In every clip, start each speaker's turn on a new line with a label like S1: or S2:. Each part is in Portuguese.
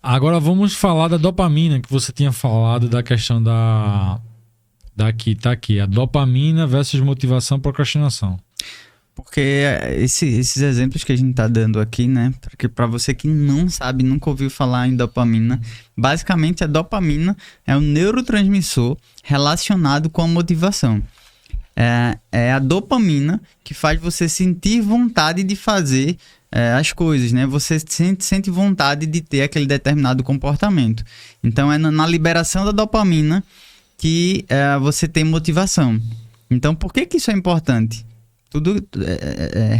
S1: Agora vamos falar da dopamina, que você tinha falado da questão tá aqui, a dopamina versus motivação e procrastinação.
S2: Porque esses exemplos que a gente tá dando aqui, né? Porque para você que não sabe, nunca ouviu falar em dopamina, basicamente a dopamina é um neurotransmissor relacionado com a motivação. É a dopamina que faz você sentir vontade de fazer as coisas, né? Você sente vontade de ter aquele determinado comportamento. Então é na liberação da dopamina que você tem motivação. Então por que isso é importante? Tudo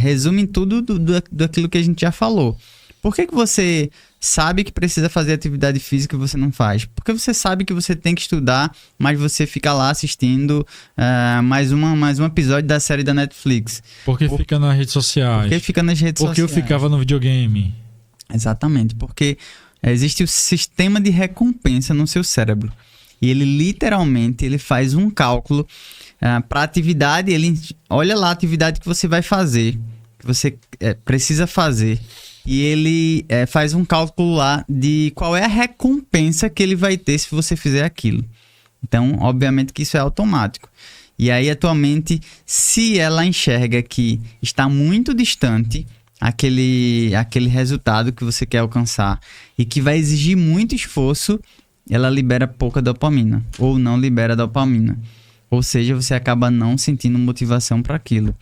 S2: resume tudo daquilo que a gente já falou. Por que você sabe que precisa fazer atividade física e você não faz? Porque você sabe que você tem que estudar, mas você fica lá assistindo mais um episódio da série da Netflix.
S1: Porque fica nas redes sociais.
S2: Porque fica nas redes
S1: sociais. Porque eu ficava no videogame.
S2: Exatamente. Porque existe o sistema de recompensa no seu cérebro. E ele literalmente ele faz um cálculo para atividade. Ele olha lá a atividade que você vai fazer, que você precisa fazer. E ele faz um cálculo lá de qual é a recompensa que ele vai ter se você fizer aquilo. Então, obviamente que isso é automático. E aí, atualmente, se ela enxerga que está muito distante aquele resultado que você quer alcançar e que vai exigir muito esforço, ela libera pouca dopamina ou não libera dopamina. Ou seja, você acaba não sentindo motivação para aquilo.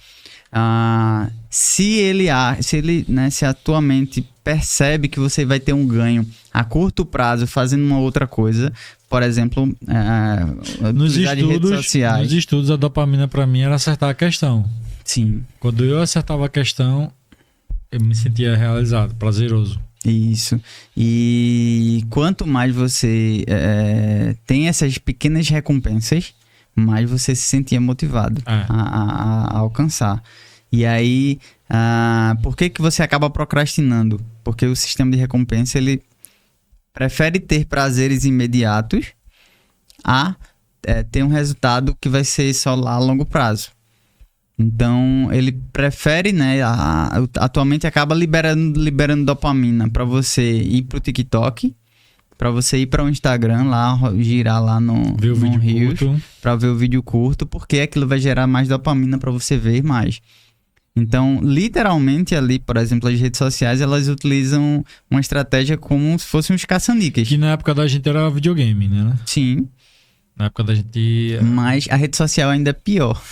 S2: Se a tua mente percebe que você vai ter um ganho a curto prazo fazendo uma outra coisa, por exemplo,
S1: nos estudos, a dopamina para mim era acertar a questão.
S2: Sim.
S1: Quando eu acertava a questão, eu me sentia realizado, prazeroso.
S2: Isso. E quanto mais você tem essas pequenas recompensas, mais você se sentia motivado a alcançar. E aí, por que você acaba procrastinando? Porque o sistema de recompensa, ele prefere ter prazeres imediatos a ter um resultado que vai ser só lá a longo prazo. Então, ele prefere, né? Atualmente acaba liberando dopamina para você ir pro TikTok, para você ir para o Instagram, lá girar lá no Reels, para ver o vídeo curto, porque aquilo vai gerar mais dopamina para você ver mais. Então, literalmente ali, por exemplo, as redes sociais, elas utilizam uma estratégia como se fossem uns caça-níqueis.
S1: Que na época da gente era videogame, né?
S2: Sim.
S1: Na época da gente...
S2: Mas a rede social ainda é pior.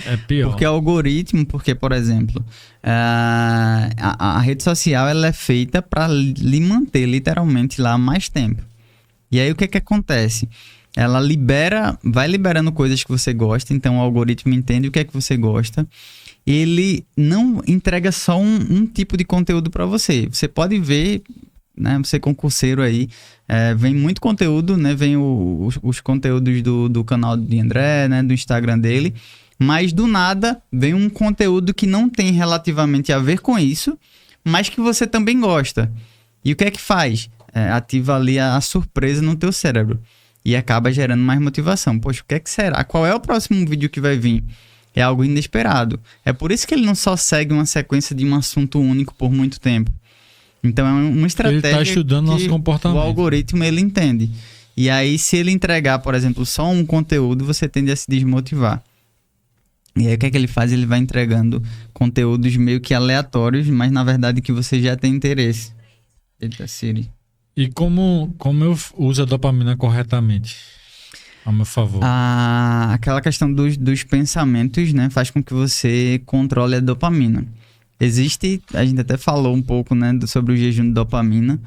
S1: É pior.
S2: Porque o algoritmo, por exemplo, a rede social ela é feita para lhe manter literalmente lá mais tempo. E aí o que acontece? Ela vai liberando coisas que você gosta, então o algoritmo entende o que é que você gosta. Ele não entrega só um tipo de conteúdo para você. Você pode ver, né, você concurseiro aí, vem muito conteúdo, né, vem os conteúdos do canal de André, né, do Instagram dele, mas do nada vem um conteúdo que não tem relativamente a ver com isso, mas que você também gosta. E o que é que faz? Ativa ali a surpresa no teu cérebro e acaba gerando mais motivação. Poxa, o que é que será? Qual é o próximo vídeo que vai vir? É algo inesperado. É por isso que ele não só segue uma sequência de um assunto único por muito tempo. Então é uma estratégia.
S1: Ele está estudando nosso comportamento.
S2: O algoritmo ele entende. E aí, se ele entregar, por exemplo, só um conteúdo, você tende a se desmotivar. E aí o que é que ele faz? Ele vai entregando conteúdos meio que aleatórios, mas na verdade que você já tem interesse. Eita, Siri.
S1: E como eu uso a dopamina corretamente? A meu favor.
S2: Aquela questão dos pensamentos, né, faz com que você controle a dopamina. Existe, a gente até falou um pouco, né, sobre o jejum de dopamina,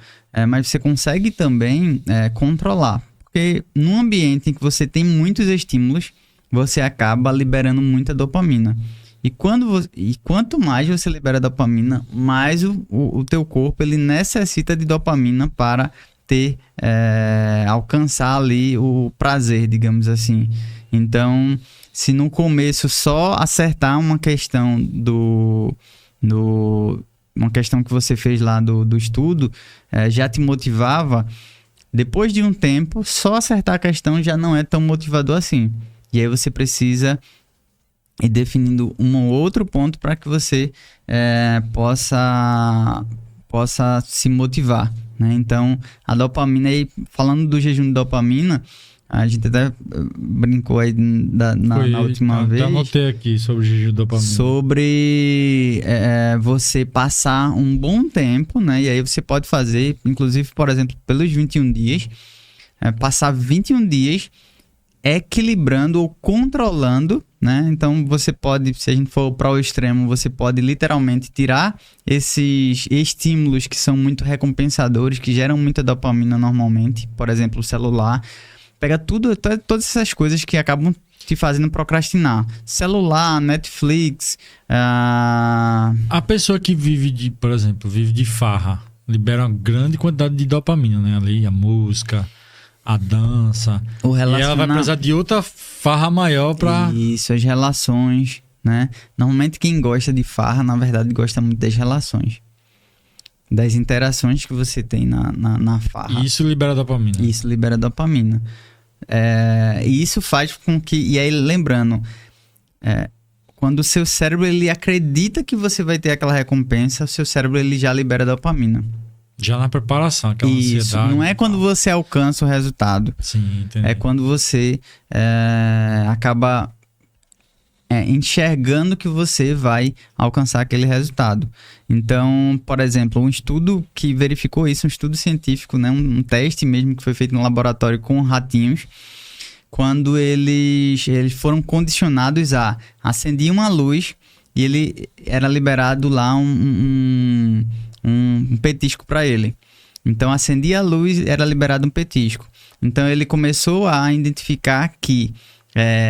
S2: mas você consegue também controlar. Porque num ambiente em que você tem muitos estímulos, você acaba liberando muita dopamina. E quanto mais você libera dopamina, mais o teu corpo ele necessita de dopamina para alcançar ali o prazer, digamos assim. Então, se no começo só acertar uma questão uma questão que você fez lá do estudo já te motivava, depois de um tempo, só acertar a questão já não é tão motivador assim. E aí você precisa ir definindo um ou outro ponto para que você possa possa se motivar, né? Então, a dopamina, aí, falando do jejum de dopamina, a gente até brincou aí na última vez.
S1: Anotei aqui sobre o jejum de dopamina.
S2: Sobre você passar um bom tempo, né? E aí você pode fazer, inclusive, por exemplo, pelos 21 dias, passar 21 dias equilibrando ou controlando, né? Então você pode, se a gente for para o extremo, você pode literalmente tirar esses estímulos que são muito recompensadores, que geram muita dopamina normalmente, por exemplo, o celular. Pega todas essas coisas que acabam te fazendo procrastinar. Celular, Netflix.
S1: A pessoa que vive por exemplo, vive de farra, libera uma grande quantidade de dopamina, né? Ali, a música, a dança. E ela vai precisar de outra farra maior pra...
S2: Isso, as relações, né? Normalmente quem gosta de farra, na verdade, gosta muito das relações. Das interações que você tem na farra.
S1: E isso libera dopamina.
S2: Isso libera dopamina. E isso faz com que... E aí, lembrando, quando o seu cérebro ele acredita que você vai ter aquela recompensa, o seu cérebro ele já libera dopamina.
S1: Já na preparação, aquela ansiedade.
S2: Isso, não é quando você alcança o resultado.
S1: Sim, entendi.
S2: É quando você acaba enxergando que você vai alcançar aquele resultado. Então, por exemplo, um estudo que verificou isso, um estudo científico, né, um teste mesmo que foi feito no laboratório com ratinhos, quando eles foram condicionados a acender uma luz e ele era liberado lá um petisco para ele. Então, acendia a luz, era liberado um petisco. Então, ele começou a identificar que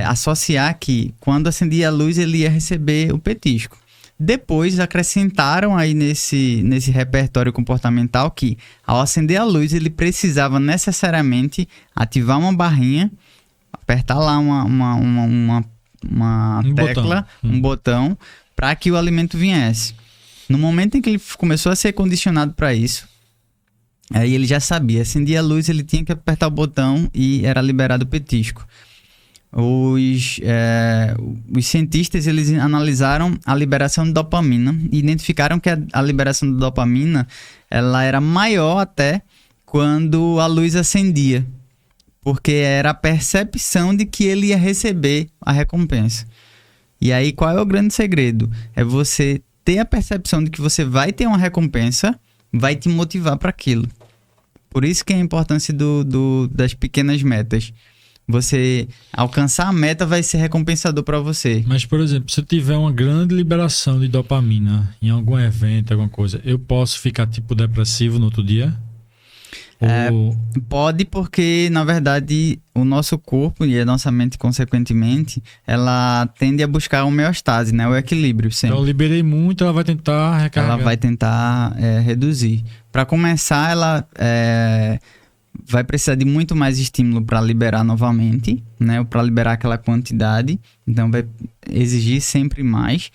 S2: associar que quando acendia a luz ele ia receber o petisco. Depois acrescentaram aí nesse repertório comportamental que ao acender a luz ele precisava necessariamente ativar uma barrinha, apertar lá uma tecla, um botão, para que o alimento viesse. No momento em que ele começou a ser condicionado para isso, aí ele já sabia, acendia a luz, ele tinha que apertar o botão e era liberado o petisco. Os cientistas eles analisaram a liberação de dopamina e identificaram que a liberação de dopamina ela era maior até quando a luz acendia, porque era a percepção de que ele ia receber a recompensa. E aí qual é o grande segredo? É você ter a percepção de que você vai ter uma recompensa, vai te motivar para aquilo. Por isso que é a importância das pequenas metas. Você alcançar a meta vai ser recompensador para você.
S1: Mas, por exemplo, se eu tiver uma grande liberação de dopamina em algum evento, alguma coisa, eu posso ficar tipo depressivo no outro dia?
S2: Pode, porque na verdade o nosso corpo e a nossa mente, consequentemente, ela tende a buscar a homeostase, né? O equilíbrio sempre.
S1: Então eu liberei muito, ela vai tentar recarregar.
S2: Ela vai tentar reduzir. Para começar, ela vai precisar de muito mais estímulo para liberar novamente, né? Para liberar aquela quantidade. Então vai exigir sempre mais.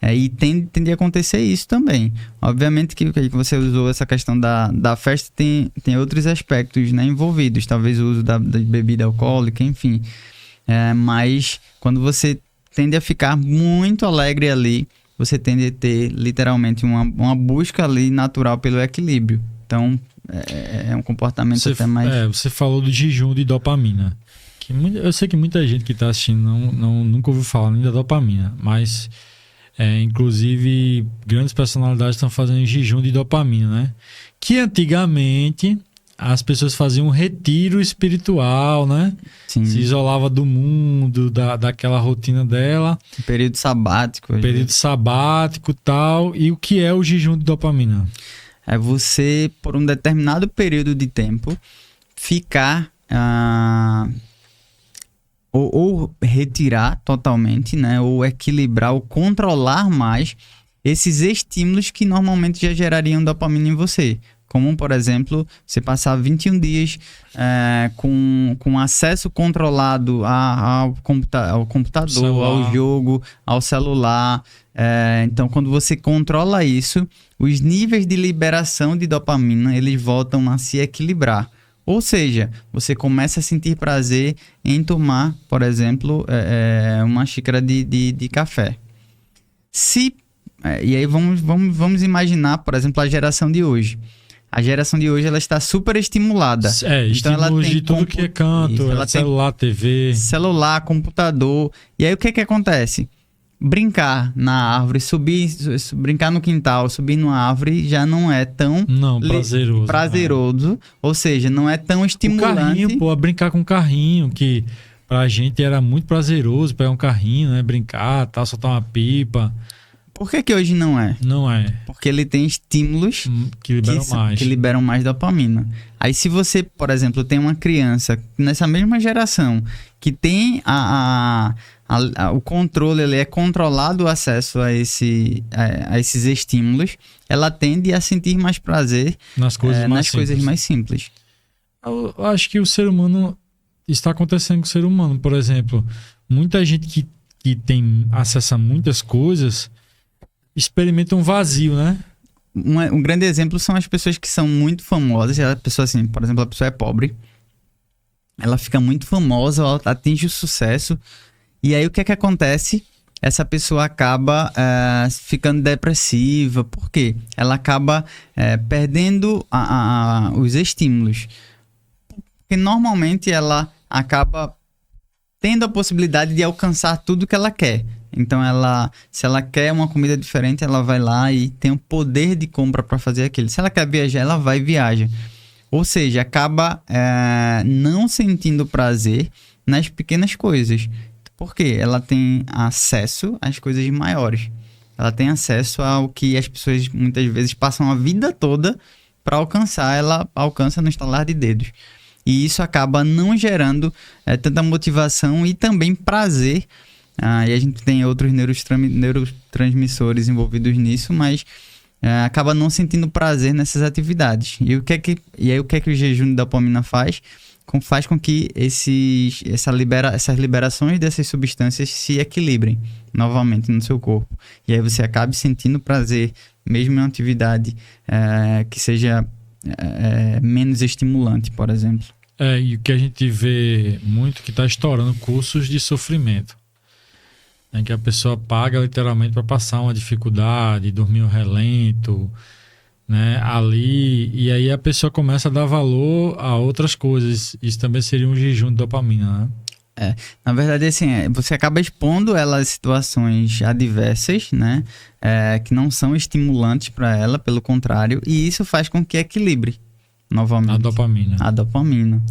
S2: E tende a acontecer isso também. Obviamente que você usou essa questão da festa, tem outros aspectos, né, envolvidos. Talvez o uso da bebida alcoólica, enfim. Mas quando você tende a ficar muito alegre ali, você tende a ter literalmente uma busca ali natural pelo equilíbrio. Então, é um comportamento até mais...
S1: Você falou do jejum de dopamina. Eu sei que muita gente que está assistindo nunca ouviu falar nem da dopamina, mas... inclusive, grandes personalidades estão fazendo jejum de dopamina, né? Que antigamente as pessoas faziam um retiro espiritual, né?
S2: Sim.
S1: Se isolava do mundo, daquela rotina dela.
S2: Período sabático.
S1: Período sabático e tal. E o que é o jejum de dopamina?
S2: É você, por um determinado período de tempo, ficar... Ou retirar totalmente, né? Ou equilibrar, ou controlar mais esses estímulos que normalmente já gerariam dopamina em você. Como, por exemplo, você passar 21 dias com acesso controlado ao computador,
S1: celular,
S2: ao jogo, ao celular. Então, quando você controla isso, os níveis de liberação de dopamina, eles voltam a se equilibrar. Ou seja, você começa a sentir prazer em tomar, por exemplo, uma xícara de café. Se E aí vamos imaginar, por exemplo, a geração de hoje. A geração de hoje ela está super estimulada.
S1: Então ela tem de tudo que é canto, ela celular, TV.
S2: Celular, computador. E aí o que acontece? Brincar na árvore, brincar no quintal, subir numa árvore já não é tão prazeroso. Ou seja, não é tão estimulante.
S1: O carrinho, brincar com carrinho, que pra gente era muito prazeroso pegar um carrinho, né? Brincar, tal, soltar uma pipa.
S2: Por que hoje não é?
S1: Não é.
S2: Porque ele tem estímulos que liberam mais dopamina. Aí se você, por exemplo, tem uma criança nessa mesma geração que tem o controle, ele é controlado o acesso a esses estímulos, ela tende a sentir mais prazer
S1: nas coisas
S2: mais simples.
S1: Eu acho que o ser humano está acontecendo com o ser humano. Por exemplo, muita gente que tem acesso a muitas coisas experimenta um vazio, né?
S2: Um grande exemplo são as pessoas que são muito famosas. A pessoa, assim, por exemplo, a pessoa é pobre, ela fica muito famosa, ela atinge o sucesso, e aí o que acontece? Essa pessoa acaba ficando depressiva. Por quê? Ela acaba perdendo os estímulos. Porque normalmente ela acaba tendo a possibilidade de alcançar tudo que ela quer. Então, se ela quer uma comida diferente, ela vai lá e tem o poder de compra para fazer aquilo. Se ela quer viajar, ela vai e viaja. Ou seja, acaba não sentindo prazer nas pequenas coisas. Por quê? Ela tem acesso às coisas maiores. Ela tem acesso ao que as pessoas muitas vezes passam a vida toda para alcançar. Ela alcança no estalar de dedos. E isso acaba não gerando tanta motivação e também prazer. E a gente tem outros neurotransmissores envolvidos nisso, mas acaba não sentindo prazer nessas atividades. E aí o que o jejum de dopamina faz? Faz com que essas liberações dessas substâncias se equilibrem novamente no seu corpo. E aí você acabe sentindo prazer, mesmo em uma atividade que seja menos estimulante, por exemplo.
S1: E o que a gente vê muito que está estourando cursos de sofrimento. Que a pessoa paga literalmente para passar uma dificuldade, dormir um relento, né, ali, e aí a pessoa começa a dar valor a outras coisas. Isso também seria um jejum de dopamina, né?
S2: Na verdade, assim, você acaba expondo ela a situações adversas, né, que não são estimulantes para ela, pelo contrário, e isso faz com que equilibre novamente
S1: a dopamina.